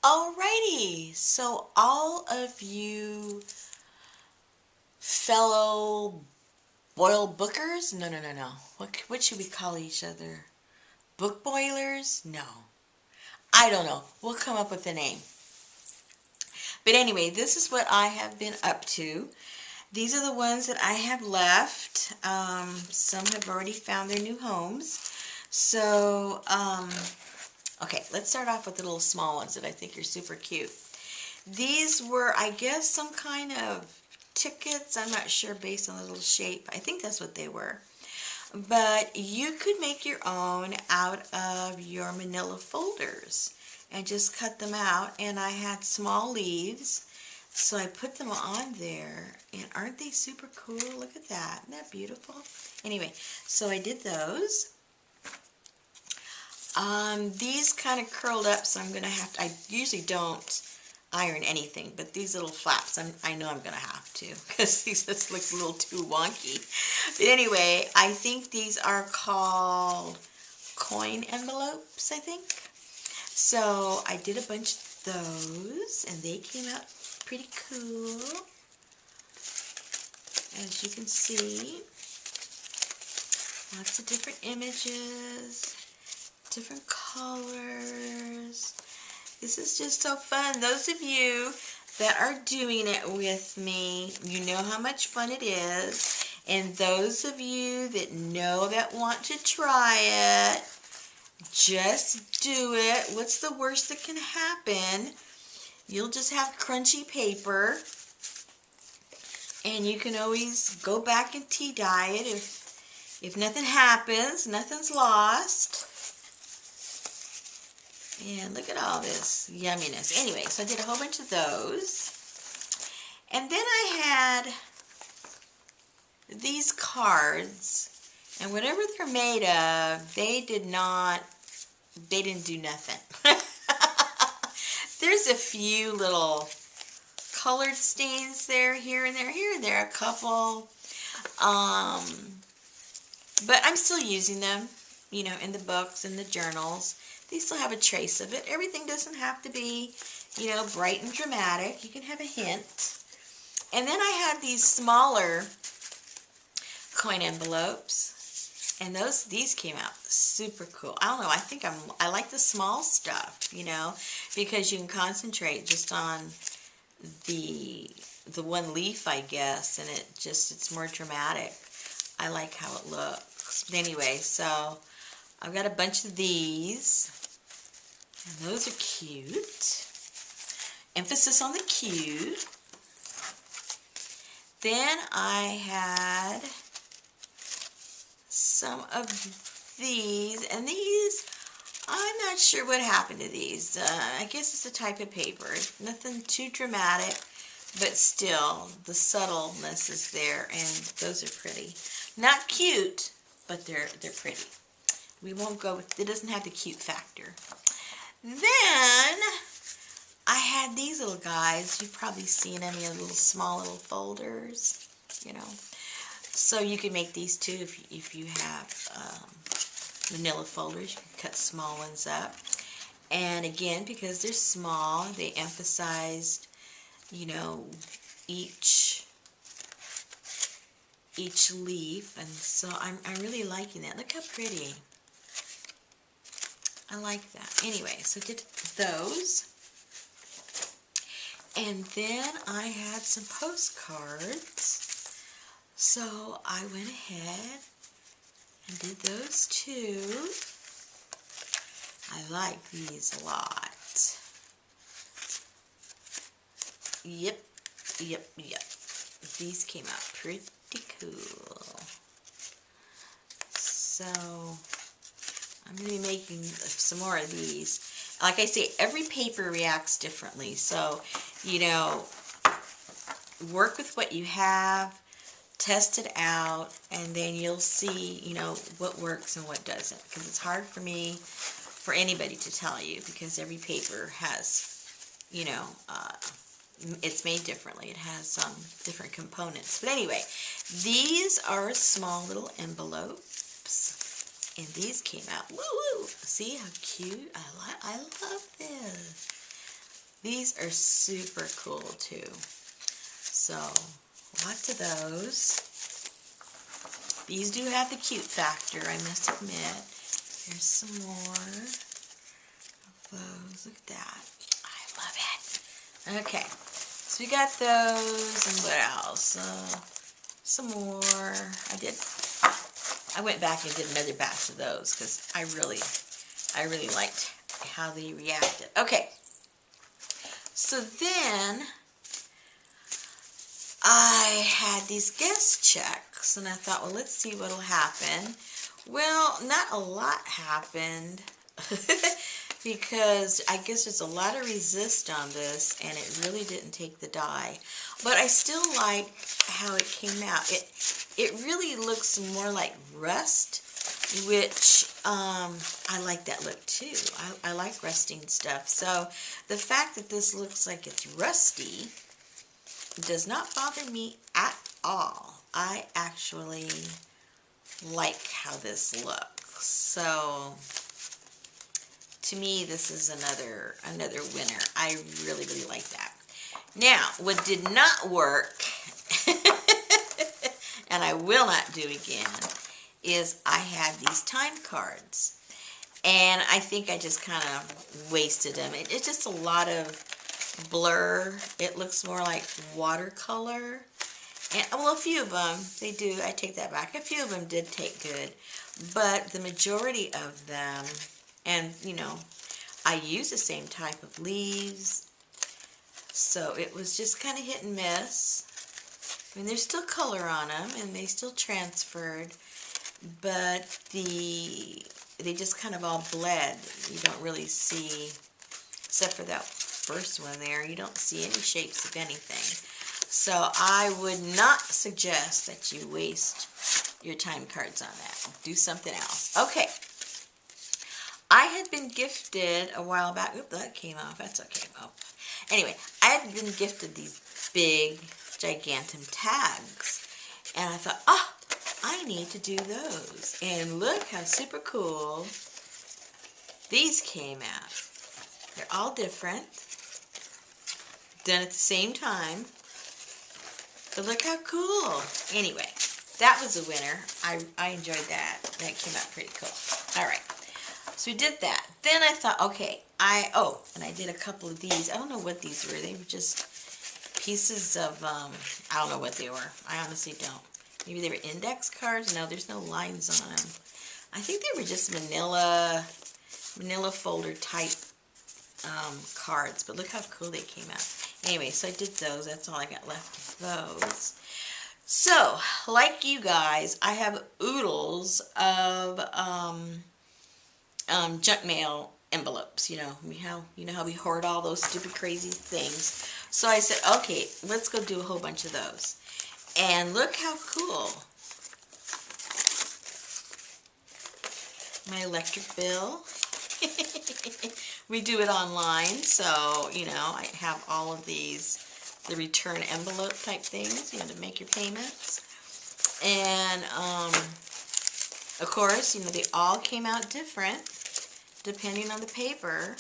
Alrighty, so all of you fellow boil bookers, no. What should we call each other? Book boilers? No. I don't know. We'll come up with a name. But anyway, this is what I have been up to. These are the ones that I have left. Some have already found their new homes. So, okay, let's start off with the little small ones that I think are super cute. These were, I guess, some kind of tickets. I'm not sure based on the little shape. I think that's what they were. But you could make your own out of your manila folders and just cut them out. And I had small leaves, so I put them on there. And aren't they super cool? Look at that. Isn't that beautiful? Anyway, so I did those. These kind of curled up, so I'm going to have to, I usually don't iron anything, but these little flaps, I know I'm going to have to, because these just look a little too wonky. But anyway, I think these are called coin envelopes, I think. So I did a bunch of those, and they came out pretty cool. As you can see, lots of different images, different colors. This is just so fun. Those of you that are doing it with me, you know how much fun it is. And those of you that want to try it, just do it. What's the worst that can happen? You'll just have crunchy paper. And you can always go back and tea dye it if nothing happens, nothing's lost. And look at all this yumminess. Anyway, so I did a whole bunch of those. And then I had these cards. And whatever they're made of, they didn't do nothing. There's a few little colored stains there, here and there, a couple. But I'm still using them, you know, in the books and the journals. They still have a trace of it. Everything doesn't have to be, you know, bright and dramatic. You can have a hint. And then I had these smaller coin envelopes. And these came out super cool. I don't know, I like the small stuff, you know, because you can concentrate just on the one leaf, I guess, and it's more dramatic. I like how it looks. But anyway, so I've got a bunch of these, and those are cute. Emphasis on the cute. Then I had some of these, and these, I'm not sure what happened to these. I guess it's a type of paper. Nothing too dramatic, but still, the subtleness is there, and those are pretty. Not cute, but they're pretty. We won't go with, it doesn't have the cute factor. Then I had these little guys. You've probably seen them in your little small little folders, you know. So you can make these too if you have manila folders. You can cut small ones up. And again, because they're small, they emphasized, you know, each leaf, and so I'm really liking that. Look how pretty. I like that. Anyway, so did those. And then I had some postcards. So I went ahead and did those too. I like these a lot. Yep. These came out pretty cool. So I'm going to be making some more of these. Like I say, every paper reacts differently. So, you know, work with what you have, test it out, and then you'll see, you know, what works and what doesn't. Because it's hard for anybody to tell you, because every paper has, you know, it's made differently. It has different components. But anyway, these are small little envelopes. And these came out, woo-woo. See how cute? I love this. These are super cool too. So, lots of those. These do have the cute factor, I must admit. Here's some more of those. Look at that. I love it. Okay, so we got those, and what else? Some more. I went back and did another batch of those because I really liked how they reacted. Okay, so then I had these guest checks, and I thought, well, let's see what'll happen. Well, not a lot happened because I guess there's a lot of resist on this, and it really didn't take the die. But I still like how it came out. It really looks more like rust, which I like that look too. I like rusting stuff. So the fact that this looks like it's rusty does not bother me at all. I actually like how this looks. So to me, this is another winner. I really like that. Now, what did not work, and I will not do again, is I had these time cards. And I think I just kind of wasted them. It's just a lot of blur. It looks more like watercolor. And, well, a few of them, they do. I take that back. A few of them did take good. But the majority of them, and, you know, I use the same type of leaves. So it was just kind of hit and miss. I mean, there's still color on them, and they still transferred, but they just kind of all bled. You don't really see, except for that first one there, you don't see any shapes of anything. So I would not suggest that you waste your time cards on that. Do something else. Okay. I had been gifted a while back. Oop, that came off. That's okay. Oh. Anyway, I had been gifted these big Gigantum tags. And I thought, oh, I need to do those. And look how super cool these came out. They're all different. Done at the same time. But look how cool. Anyway, that was a winner. I enjoyed that. That came out pretty cool. All right. So we did that. Then I thought, okay, and I did a couple of these. I don't know what these were. They were just pieces of, I don't know what they were. I honestly don't. Maybe they were index cards. No, there's no lines on them. I think they were just manila folder type cards. But look how cool they came out. Anyway, so I did those. That's all I got left of those. So, like you guys, I have oodles of junk mail envelopes. You know how we hoard all those stupid crazy things. So I said, okay, let's go do a whole bunch of those. And look how cool. My electric bill. We do it online, so, you know, I have all of these, the return envelope type things, you know, to make your payments. And, of course, you know, they all came out different, depending on the paper.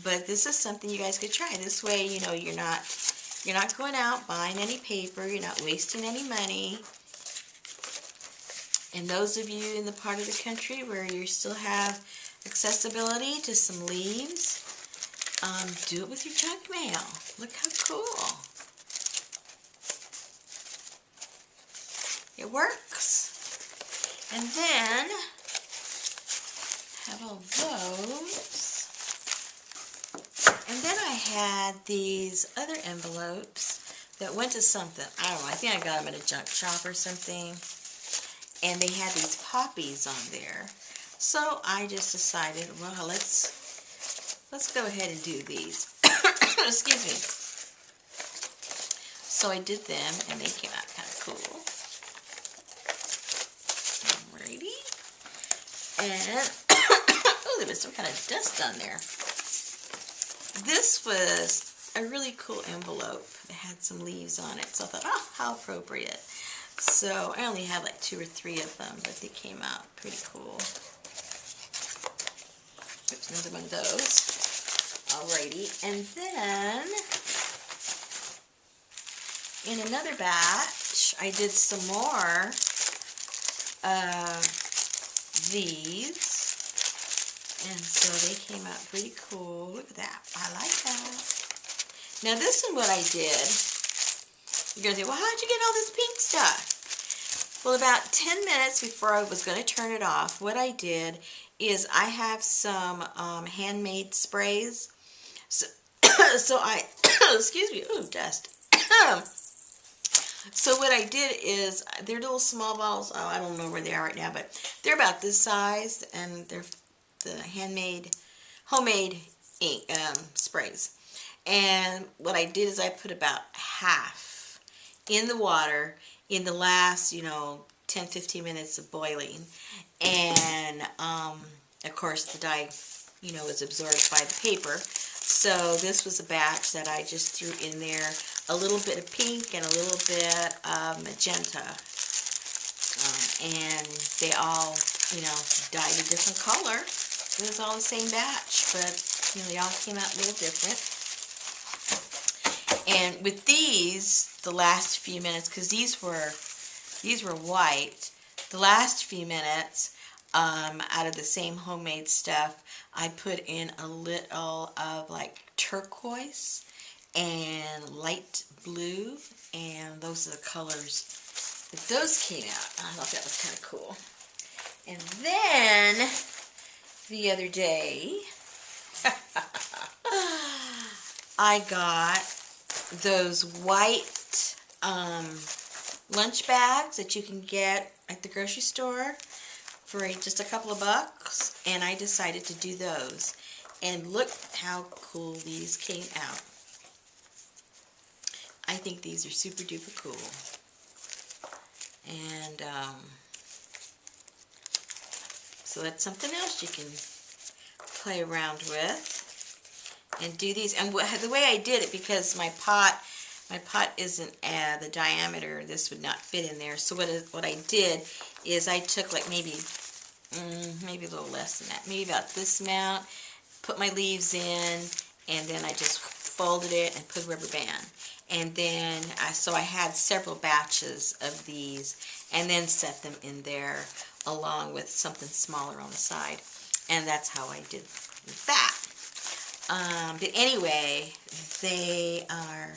But this is something you guys could try. This way, you know, you're not going out buying any paper. You're not wasting any money. And those of you in the part of the country where you still have accessibility to some leaves, do it with your junk mail. Look how cool. It works. And then have all those. And then I had these other envelopes that went to something. I don't know. I think I got them at a junk shop or something. And they had these poppies on there. So I just decided, well, let's go ahead and do these. Excuse me. So I did them, and they came out kind of cool. Alrighty. And oh, there was some kind of dust on there. This was a really cool envelope. It had some leaves on it, so I thought, oh, how appropriate. So I only had like 2 or 3 of them, but they came out pretty cool. Oops, another one of those. Alrighty, and then in another batch, I did some more these, and so they came out pretty cool. Look at that. I like that. Now this one, what I did, you're going to say, well, how'd you get all this pink stuff? Well, about 10 minutes before I was going to turn it off, what I did is I have some handmade sprays. So, so I, excuse me, ooh, dust. So what I did is, they're little small balls. Oh, I don't know where they are right now, but they're about this size, and they're the homemade ink sprays. And what I did is I put about half in the water in the last, 10-15 minutes of boiling, and of course the dye, is absorbed by the paper. So this was a batch that I just threw in there, a little bit of pink and a little bit of magenta, and they all, dyed a different color. It was all the same batch, but they all came out a little different. And with these, the last few minutes, because these were white, the last few minutes, out of the same homemade stuff, I put in a little of like turquoise and light blue, and those are the colors that those came out. I thought that was kind of cool. And then the other day, I got those white lunch bags that you can get at the grocery store for just a couple of bucks, and I decided to do those. And look how cool these came out. I think these are super duper cool. And so that's something else you can play around with and do these. And the way I did it, because my pot isn't the diameter, this would not fit in there. So what I did is I took like maybe a little less than that, maybe about this amount, put my leaves in, and then I just folded it and put a rubber band. And then so I had several batches of these, and then set them in there along with something smaller on the side. And that's how I did that. But anyway, they are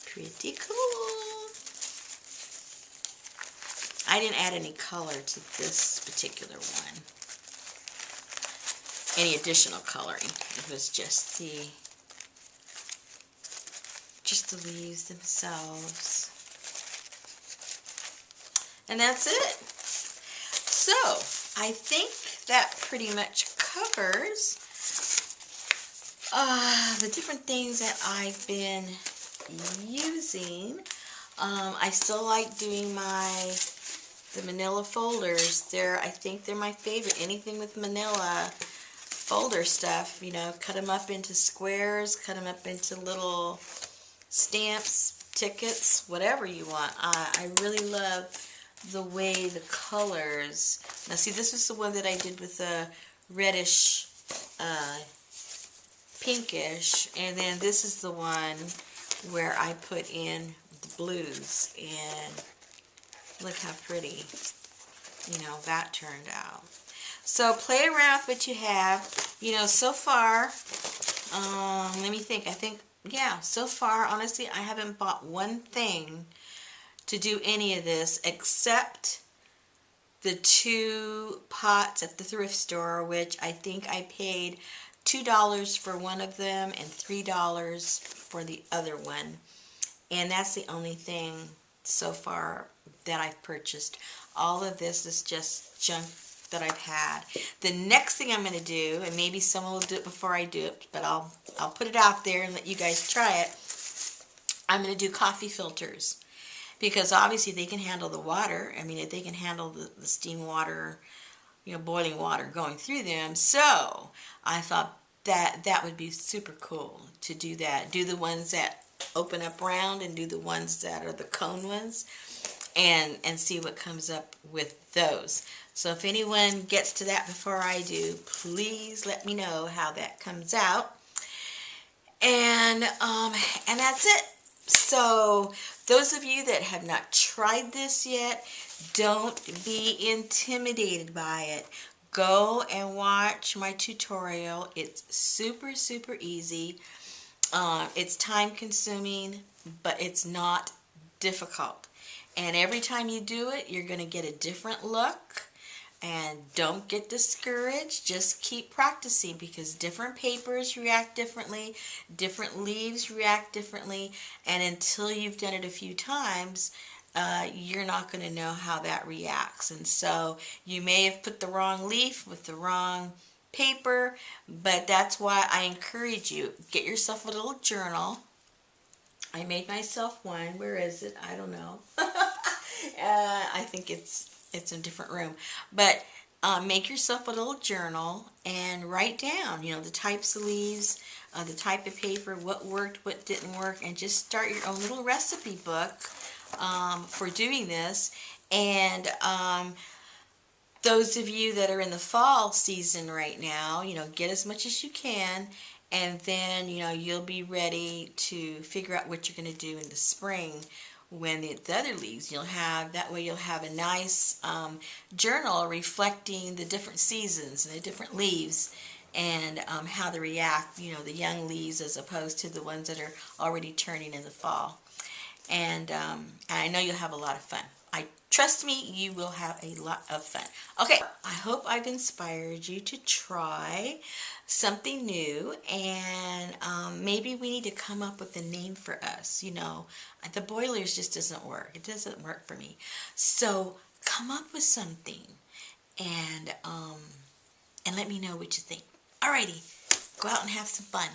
pretty cool. I didn't add any color to this particular one. Any additional coloring. It was just the leaves themselves. And that's it. So, I think that pretty much covers the different things that I've been using. I still like doing the manila folders. I think they're my favorite. Anything with manila folder stuff, cut them up into squares, cut them up into little stamps, tickets, whatever you want. I really love the way the colors. Now see, this is the one that I did with the reddish, pinkish, and then this is the one where I put in the blues, and look how pretty, that turned out. So play around with what you have. So far, let me think. Yeah, so far, honestly, I haven't bought one thing to do any of this except the 2 pots at the thrift store, which I think I paid $2 for one of them and $3 for the other one. And that's the only thing so far that I've purchased. All of this is just junk that I've had. The next thing I'm going to do, and maybe someone will do it before I do it, but I'll put it out there and let you guys try it. I'm going to do coffee filters, because obviously they can handle the water. I mean, they can handle the steam water, boiling water going through them. So I thought that would be super cool to do that. Do the ones that open up round, and do the ones that are the cone ones, and see what comes up with those. So if anyone gets to that before I do, please let me know how that comes out. And that's it. So those of you that have not tried this yet, don't be intimidated by it. Go and watch my tutorial. It's super, super easy. It's time consuming, but it's not difficult. And every time you do it, you're going to get a different look. And don't get discouraged. Just keep practicing, because different papers react differently, different leaves react differently, and until you've done it a few times, you're not going to know how that reacts. And so you may have put the wrong leaf with the wrong paper, but that's why I encourage you, get yourself a little journal. I made myself one. Where is it? I don't know. I think it's in a different room. But make yourself a little journal and write down, the types of leaves, the type of paper, what worked, what didn't work, and just start your own little recipe book for doing this. And those of you that are in the fall season right now, get as much as you can, and then, you'll be ready to figure out what you're going to do in the spring when the other leaves you'll have. That way you'll have a nice journal reflecting the different seasons and the different leaves, and how they react, the young leaves as opposed to the ones that are already turning in the fall. And I know you'll have a lot of fun. Trust me, you will have a lot of fun. Okay, I hope I've inspired you to try something new, and maybe we need to come up with a name for us. The boilers just doesn't work. It doesn't work for me. So come up with something, and let me know what you think. Alrighty, go out and have some fun.